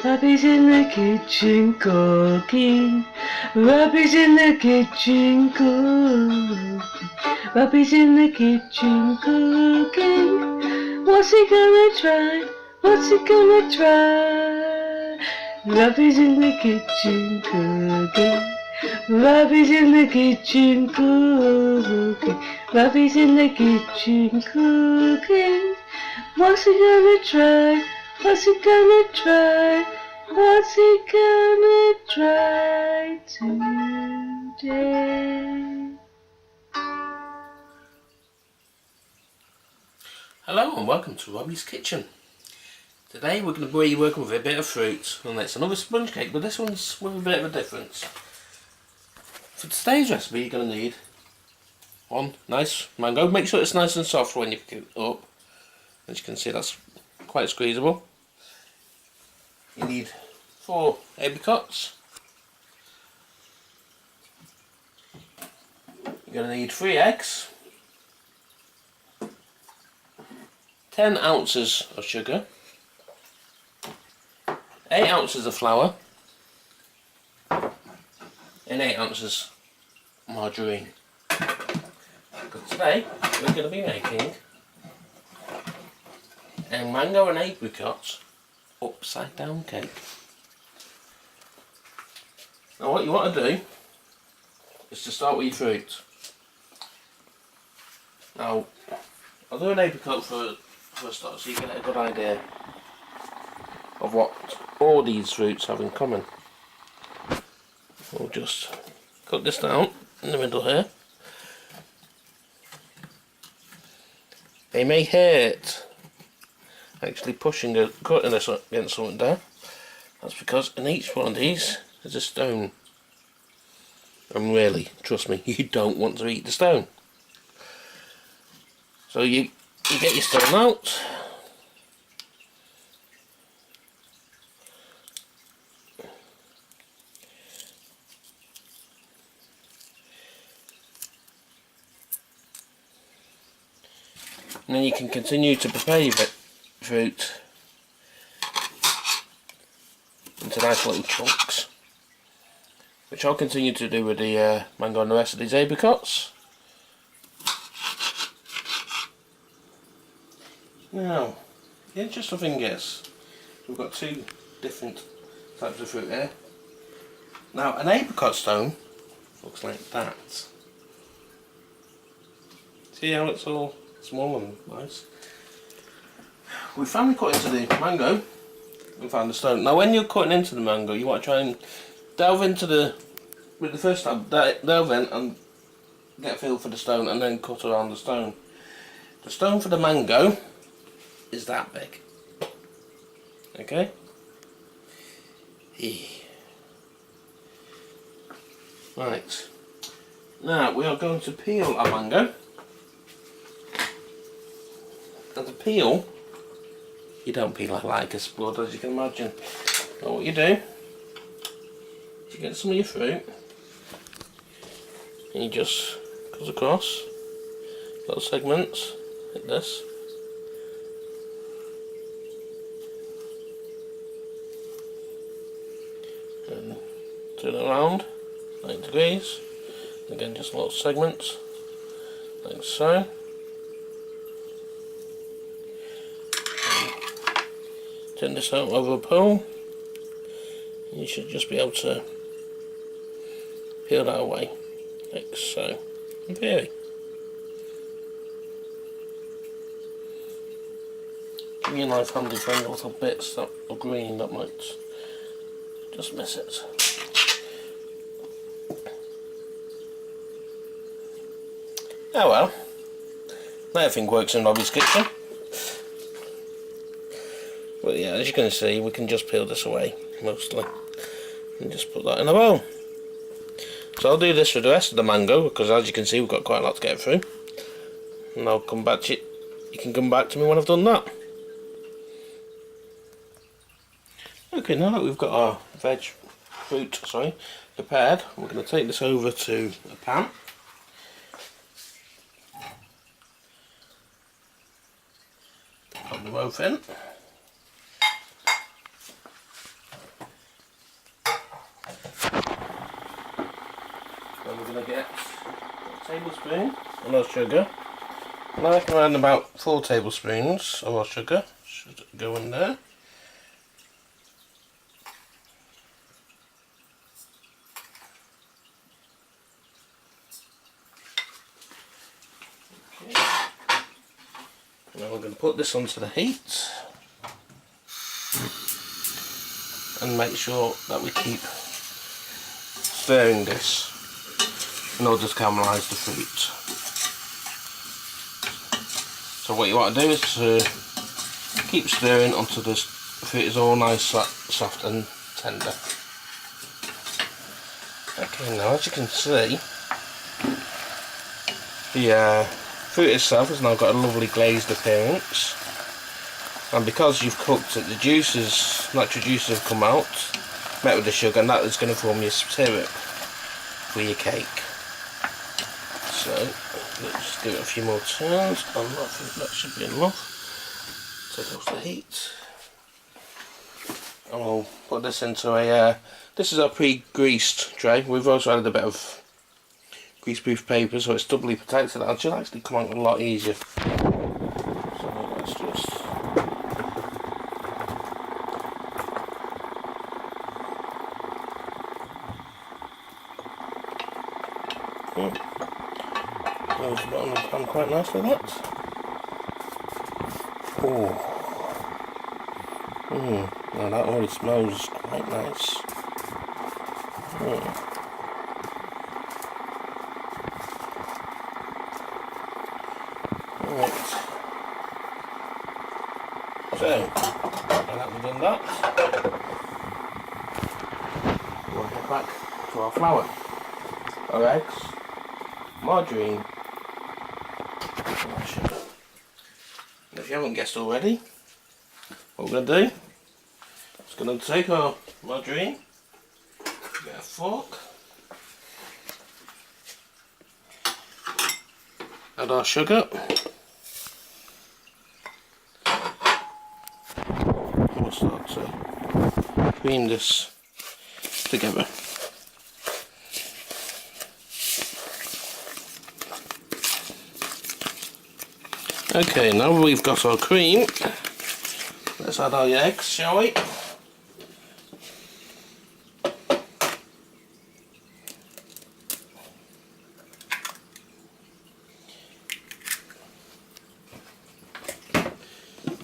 Robbie's in the kitchen cooking. Robbie's in the kitchen cooking. Robbie's in the kitchen cooking. What's he gonna try? What's he gonna try? Robbie's in the kitchen cooking. Robbie's in the kitchen cooking. Robbie's in the kitchen cooking. What's he gonna try? What's he gonna try? What's he gonna try today? Hello and welcome to Robbie's Kitchen. Today we're going to be working with a bit of fruit, and it's another sponge cake, but this one's with a bit of a difference. For today's recipe you're going to need one nice mango. Make sure it's nice and soft when you pick it up. As you can see, that's quite squeezable. You need 4 apricots. You're going to need 3 eggs, 10 ounces of sugar, 8 ounces of flour, and 8 ounces margarine. Because today we're going to be making a mango and apricot upside down cake. Now what you want to do is to start with your fruit. Now I'll do an apricot for a start so you get a good idea of what all these fruits have in common. We'll just cut this down in the middle here. They may hurt actually cutting this against something there. That's because in each one of these there's a stone. And really, trust me, you don't want to eat the stone. So you get your stone out. And then you can continue to prepare your fruit into nice little chunks, which I'll continue to do with the mango and the rest of these apricots. Now, the interesting thing is, we've got 2 different types of fruit here. Now, an apricot stone looks like that. See how it's all small and nice? We finally cut into the mango and found the stone. Now when you're cutting into the mango, you want to try and delve into with the first tab, delve in and get a feel for the stone and then cut around the stone. The stone for the mango is that big. Okay? Right. Now we are going to peel our mango. And to peel, you don't peel like a spud, as you can imagine. Now what you do is you get some of your fruit and you just cut across little segments like this. And turn it around 90 degrees. Again, just little segments like so. Turn this out over a pole. You should just be able to peel that away, like so. Okay. Give me a knife handy for any little bits that are green that might just miss it. Oh well, everything works in Robbie's kitchen. But yeah, as you can see, we can just peel this away, mostly. And just put that in a bowl. So I'll do this for the rest of the mango, because as you can see, we've got quite a lot to get through. And I'll come back to you. You can come back to me when I've done that. Okay, now that we've got our fruit prepared, we're going to take this over to a pan. Put them both in. tablespoon of our sugar. And I reckon around about 4 tablespoons of our sugar should go in there. Okay. Now we're going to put this onto the heat and make sure that we keep stirring this in order to caramelise the fruit. So what you want to do is to keep stirring until the fruit is all nice, soft and tender. Okay, now as you can see, the fruit itself has now got a lovely glazed appearance, and because you've cooked it, the natural juices have come out, met with the sugar, and that is going to form your syrup for your cake. So let's give it a few more turns, and I think that should be enough. Take off the heat, and we'll put this into this is our pre-greased tray. We've also added a bit of greaseproof paper, so it's doubly protected. It should actually come out a lot easier. So let's just close the bottom of the pan quite nicely, that. Now that already smells quite nice. Right. So, now that we've done that, we'll get back to our flour, our eggs, margarine, and our sugar. And if you haven't guessed already, what we're going to do is going to take our margarine, get a fork, add our sugar, and we'll start to cream this together. Okay, now we've got our cream, let's add our eggs, shall we?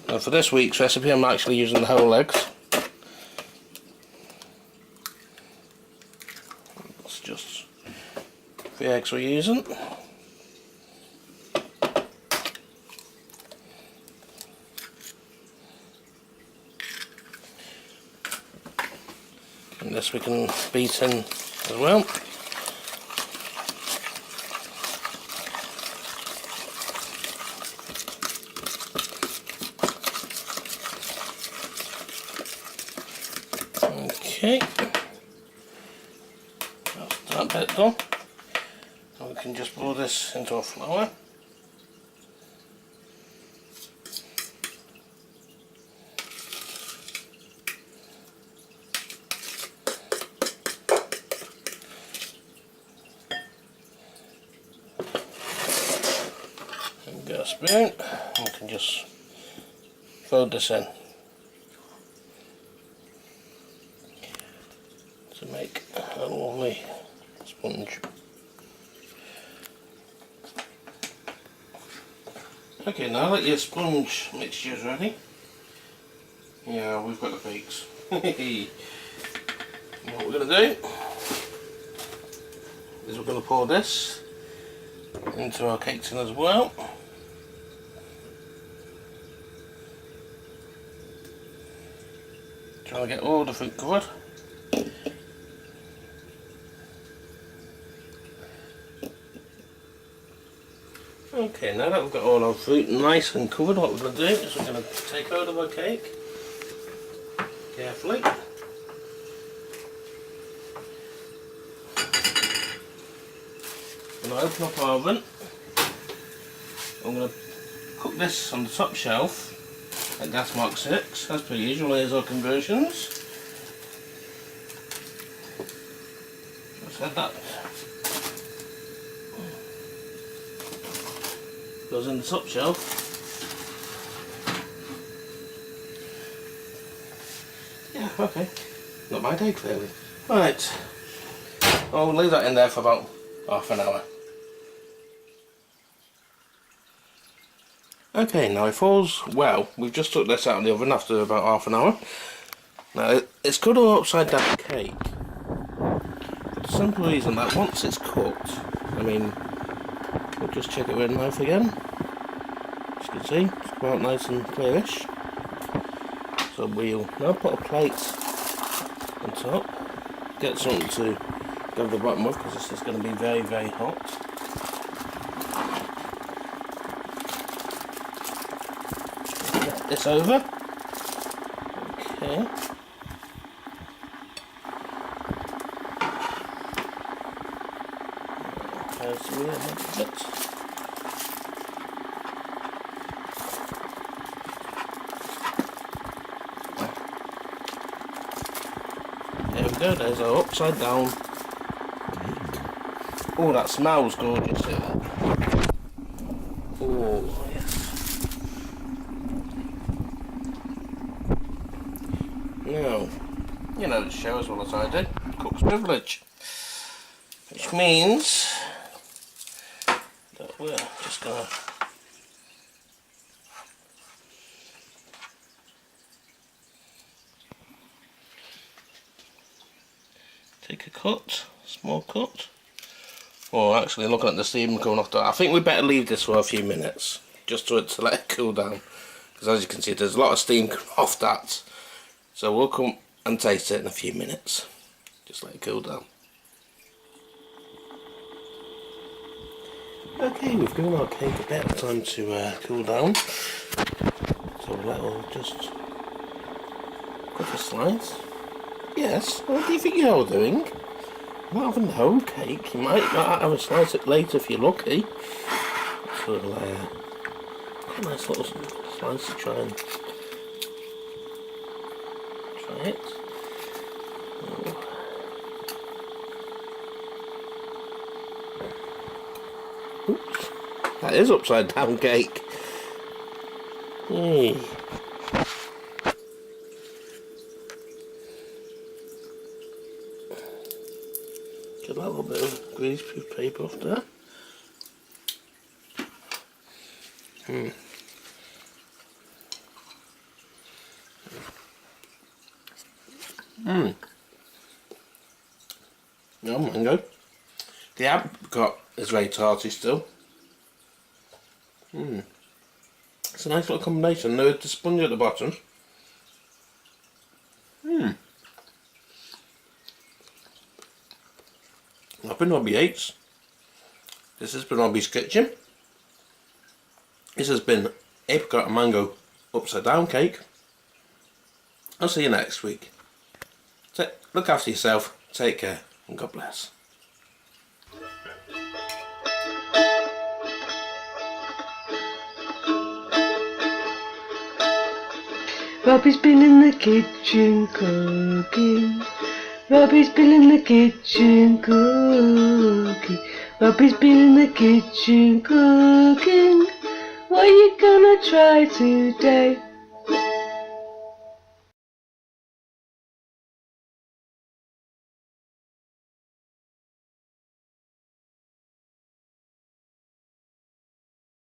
Now for this week's recipe I'm actually using the whole eggs. It's just 3 eggs we're using. And this we can beat in as well. Okay, that's that bit done. And we can just pour this into our flour. And get a spoon, and we can just fold this in to make a lovely sponge. Okay, now that your sponge mixture is ready, yeah, we've got the bakes. What we're going to do is we're going to pour this into our cake tin as well. Trying to get all the fruit covered. Okay, now that we've got all our fruit nice and covered, what we're going to do is we're going to take hold of our cake carefully. I'm going to open up our oven. I'm going to cook this on the top shelf at gas mark 6, as per usual. Here's our conversions. Let's add that goes in the top shelf. Yeah, okay. Not my day, clearly. Right. I'll leave that in there for about half an hour. Okay, now if all's well, we've just took this out of the oven after about half an hour. Now, it's good on upside down cake. For the simple reason that once it's cooked, I mean, we'll just check it with a knife again. As you can see, it's come out nice and clearish. So we'll now put a plate on top, get something to cover the bottom of, because this is going to be very, very hot. Get this over. Okay. There's the real bit. There we go, there's our upside down cake. Oh, that smells gorgeous. Oh, yes. Now, you know the show as well as I do. Cook's privilege. Which means that we're just going to take a cut, small cut. Oh, actually looking at the steam coming off that, I think we better leave this for a few minutes, just to let it cool down. Because as you can see, there's a lot of steam coming off that. So we'll come and taste it in a few minutes. Just let it cool down. Okay, we've given our cake a bit of time to cool down. So we'll just cut a slice. Yes, what do you think you're doing? You might have a whole cake, you might not have a slice it later if you're lucky. So we'll a nice little slice to try it. Oops, that is upside down cake. Yay. Get a little bit of greaseproof paper off there. No mango. The apricot is very tarty still. It's a nice little combination. There's the sponge at the bottom. I've been Robbie Yates. This has been Robbie's Kitchen. This has been apricot and mango upside down cake. I'll see you next week. Look after yourself, take care, and God bless. Robbie's been in the kitchen cooking. Robbie's been in the kitchen cooking. Robbie's been in the kitchen cooking. What are you gonna try today?